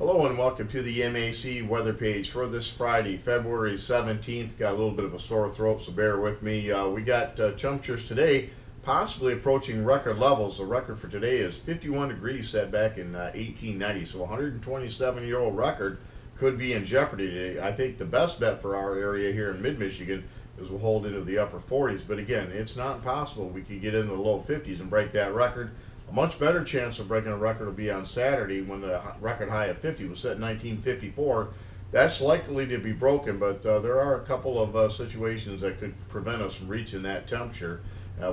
Hello and welcome to the MAC weather page for this Friday, February 17th. Got a little bit of a sore throat, so bear with me. We got temperatures today possibly approaching record levels. The record for today is 51 degrees set back in 1890, so a 127-year-old record could be in jeopardy today. I think the best bet for our area here in mid-Michigan is we'll hold into the upper 40s, but again, it's not impossible. We could get into the low 50s and break that record. A much better chance of breaking a record will be on Saturday when the record high of 50 was set in 1954. That's likely to be broken, but there are a couple of situations that could prevent us from reaching that temperature.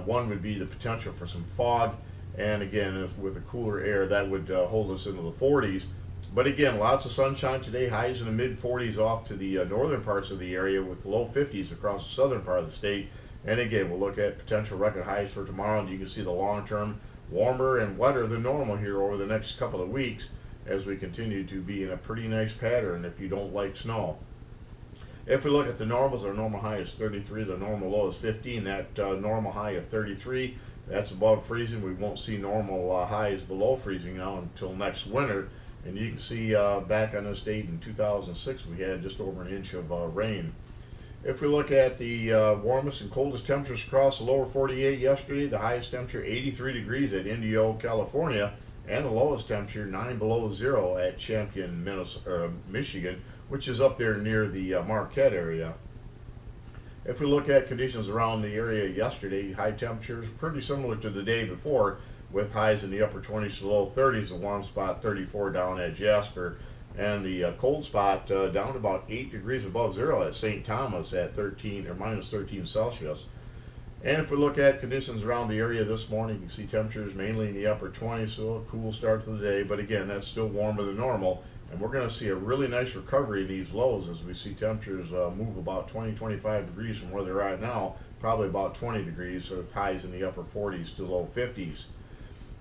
One would be the potential for some fog, and again, with the cooler air, that would hold us into the 40s. But again, lots of sunshine today, highs in the mid 40s off to the northern parts of the area, with low 50s across the southern part of the state. And again, we'll look at potential record highs for tomorrow, and you can see the long-term warmer and wetter than normal here over the next couple of weeks as we continue to be in a pretty nice pattern if you don't like snow. If we look at the normals, our normal high is 33, the normal low is 15. That normal high of 33, that's above freezing. We won't see normal highs below freezing now until next winter. And you can see back on this date in 2006, we had just over an inch of rain. If we look at the warmest and coldest temperatures across the lower 48 yesterday, the highest temperature 83 degrees at Indio, California, and the lowest temperature 9 below zero at Champion, Michigan, which is up there near the Marquette area. If we look at conditions around the area yesterday, high temperatures pretty similar to the day before, with highs in the upper 20s to low 30s, a warm spot 34 down at Jasper, and the cold spot down to about 8 degrees above zero at St. Thomas at 13 or minus 13 Celsius. And if we look at conditions around the area this morning, you can see temperatures mainly in the upper 20s, so a cool start to the day, but again, that's still warmer than normal. And we're going to see a really nice recovery in these lows as we see temperatures move about 20-25 degrees from where they're at now, probably about 20 degrees, so highs in the upper 40s to low 50s.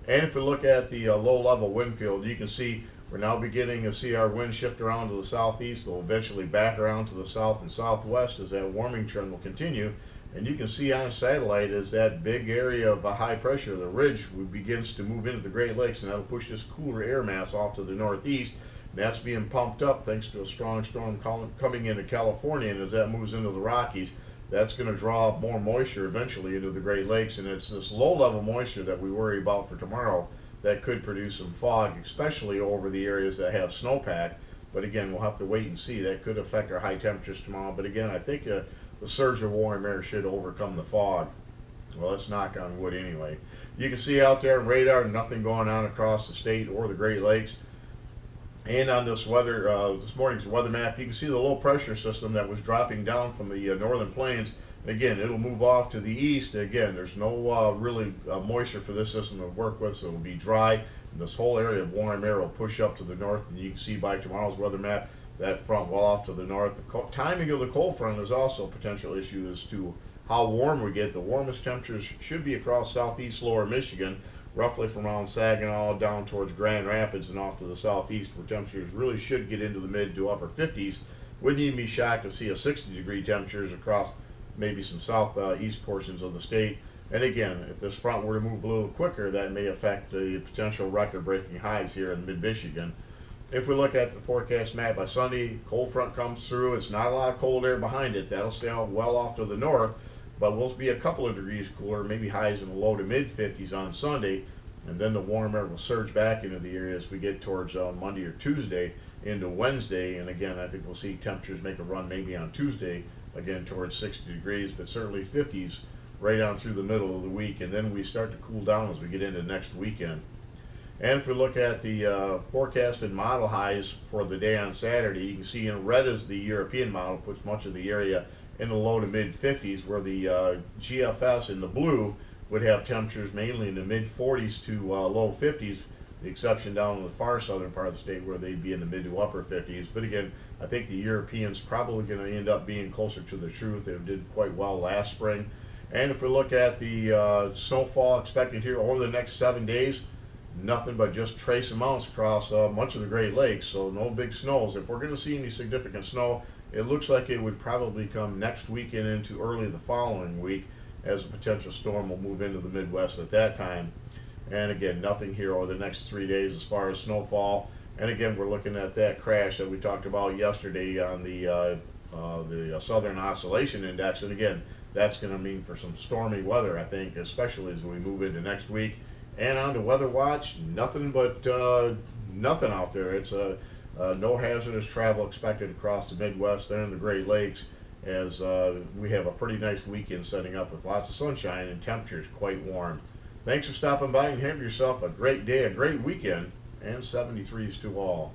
And if we look at the low-level wind field, you can see we're now beginning to see our wind shift around to the southeast. They'll eventually back around to the south and southwest as that warming trend will continue. And you can see on satellite as that big area of high pressure, the ridge, begins to move into the Great Lakes, and that'll push this cooler air mass off to the northeast. And that's being pumped up thanks to a strong storm coming into California, and as that moves into the Rockies, that's going to draw more moisture eventually into the Great Lakes. And it's this low-level moisture that we worry about for tomorrow that could produce some fog, especially over the areas that have snowpack. But again, we'll have to wait and see. That could affect our high temperatures tomorrow. But again, I think the surge of warm air should overcome the fog. Well, let's knock on wood anyway. You can see out there on radar, nothing going on across the state or the Great Lakes. And on this this morning's weather map, you can see the low pressure system that was dropping down from the northern plains. Again, it'll move off to the east. Again, there's no really moisture for this system to work with, so it'll be dry. And this whole area of warm air will push up to the north, and you can see by tomorrow's weather map that front well off to the north. The timing of the cold front is also a potential issue as to how warm we get. The warmest temperatures should be across southeast lower Michigan, roughly from around Saginaw down towards Grand Rapids and off to the southeast, where temperatures really should get into the mid to upper 50s. Wouldn't even be shocked to see a 60-degree temperatures across maybe some southeast portions of the state. And again, if this front were to move a little quicker, that may affect the potential record-breaking highs here in mid-Michigan. If we look at the forecast map by Sunday, cold front comes through. It's not a lot of cold air behind it. That'll stay out well off to the north, but we'll be a couple of degrees cooler, maybe highs in the low to mid-50s on Sunday, and then the warm air will surge back into the area as we get towards Monday or Tuesday into Wednesday. And again, I think we'll see temperatures make a run maybe on Tuesday, again towards 60 degrees, but certainly 50s right on through the middle of the week, and then we start to cool down as we get into next weekend. And if we look at the forecasted model highs for the day on Saturday, you can see in red is the European model, puts much of the area in the low to mid 50s, where the GFS in the blue would have temperatures mainly in the mid 40s to low 50s, the exception down in the far southern part of the state where they'd be in the mid to upper 50s. But again, I think the Europeans probably going to end up being closer to the truth. They did quite well last spring. And if we look at the snowfall expected here over the next 7 days, nothing but just trace amounts across much of the Great Lakes, so no big snows. If we're going to see any significant snow, it looks like it would probably come next weekend into early the following week, as a potential storm will move into the Midwest at that time. And again, nothing here over the next 3 days as far as snowfall. And again, we're looking at that crash that we talked about yesterday on the Southern Oscillation Index. And again, that's going to mean for some stormy weather, I think, especially as we move into next week. And on to Weather Watch, nothing but nothing out there. It's no hazardous travel expected across the Midwest and the Great Lakes, as we have a pretty nice weekend setting up with lots of sunshine and temperatures quite warm. Thanks for stopping by, and have yourself a great day, a great weekend, and 73s to all.